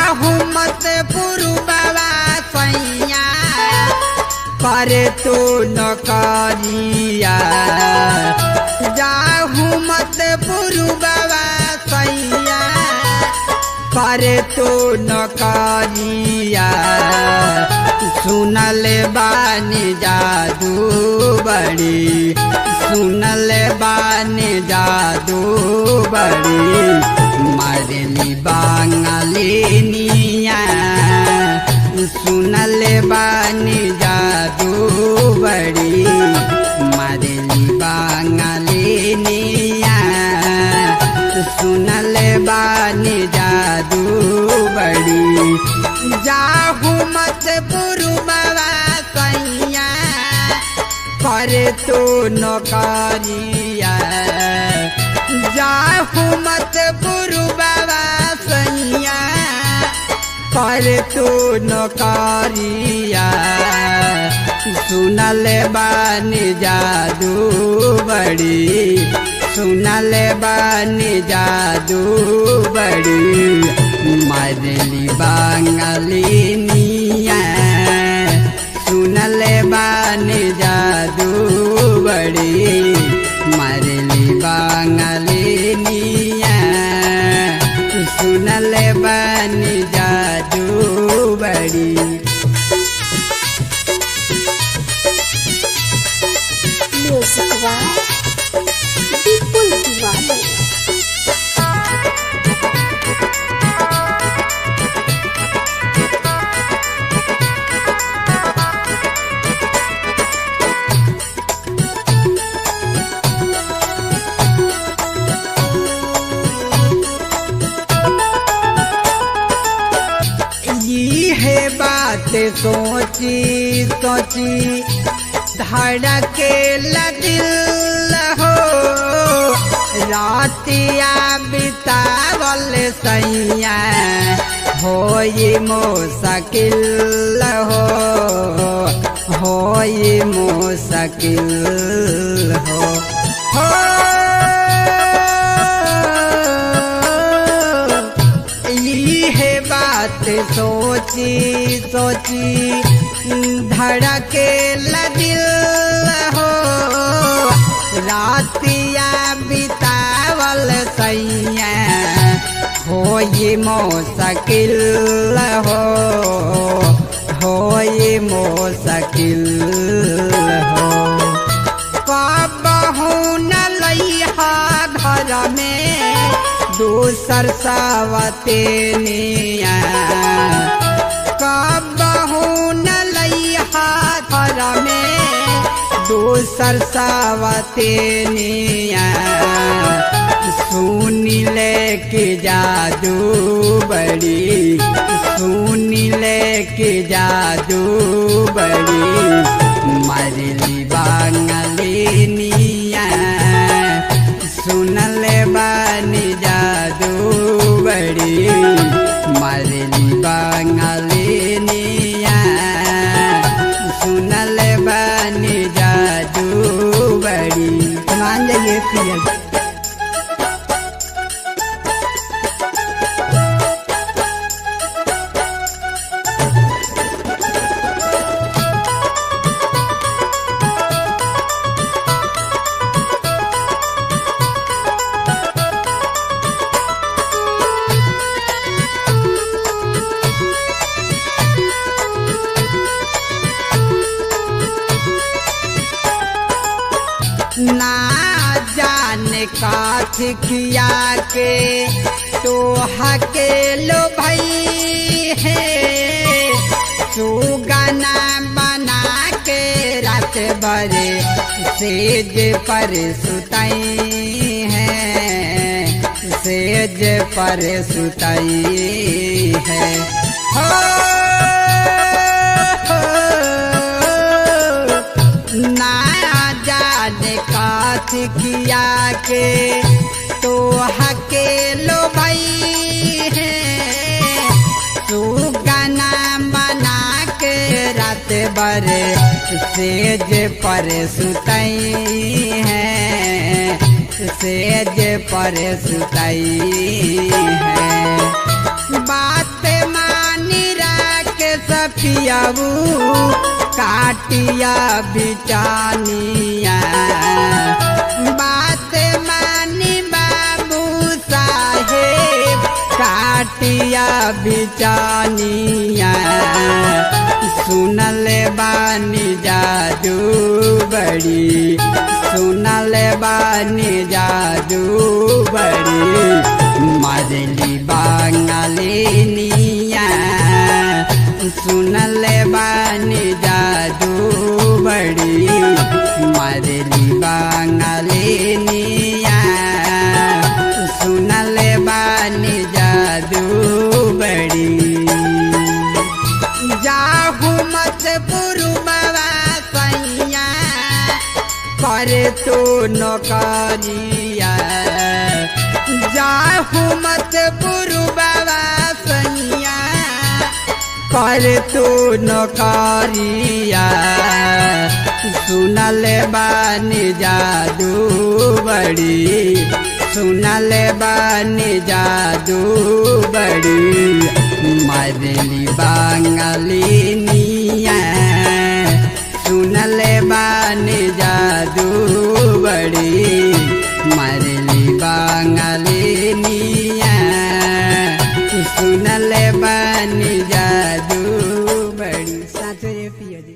जाहू मत पुरुबवा सैया करे तो नौकरिया जाहू मत पुरुबवा सैया करे तो नौकरिया सुनल बानी जादू बड़ी सुनल बानी जादू बड़ी मारली बांगलिनिया सुनल बानी जादू बड़ी मारली बांगलिनिया सुनल बानी जादू बड़ी जाहू मत पुरुबवा सैया करे तो नौकरिया जाहू मत पुरुबवा सैया करे तो नौकरिया सुनल बानी जादू बड़ी सुनल बानी जादू बड़ी मारली बांगलिनिया सुनल बानी जादू बड़ी मारली बांगलिनिया सुनल बानी जादू बड़ी। म्यूजिक बाय विपुल दीवाने। ये बात सोची सोची धड़के दिल हो रातिया बितावल सैया हो ये मुश्किल हो ये मुश्किल हो ये बात सोची सोची धड़के दिल हो रातिया बितावल सैया हो ये मुश्किल हो ये मुश्किल हो कबहू न लइहा घर में दूसर सावतेनिया कबहू न लइहा घर में दूसर सावतेनिया सुनी ले के जादू बड़ी सुनी ले के जादू बड़ी मारली बांगलिनिया सुनल बानी जादू बड़ी मारली बांगलिनिया सुनल बानी जादू बड़ी। मान जाइए प्रिय। ना जाने काथ किया के तो हके लो भाई है सुगना बना के रात भरे सेज पर सुताई है सेज पर सुताई है हो ना जाने काथ किया के तो हके लो भाई है सुगना बना के रात भर सेज पर सुताई है सेज पर सुताई है बात पियाबू काटिया बिचानिया बात मानी बाबू साहेब काटिया बिचानिया सुनल बानी जादू बड़ी सुनल बानी जादू बड़ी मरली बांगलिनिया सुनल बानी जादू बड़ी मरली बांगलिनिया सुनल बानी जादू बड़ी जाहू मत पुरुबवा सैया करे तो नौकरिया जाहू मत पुरुबवा सैया करे तो नौकरिया सुनल बानी जादू बड़ी सुनल बानी जादू बड़ी मरली बांगलिनिया सुनल बानी जादू बड़ी मरली बांगलिनिया सुनल बानी जादू बड़ी साचो रे पिया जी।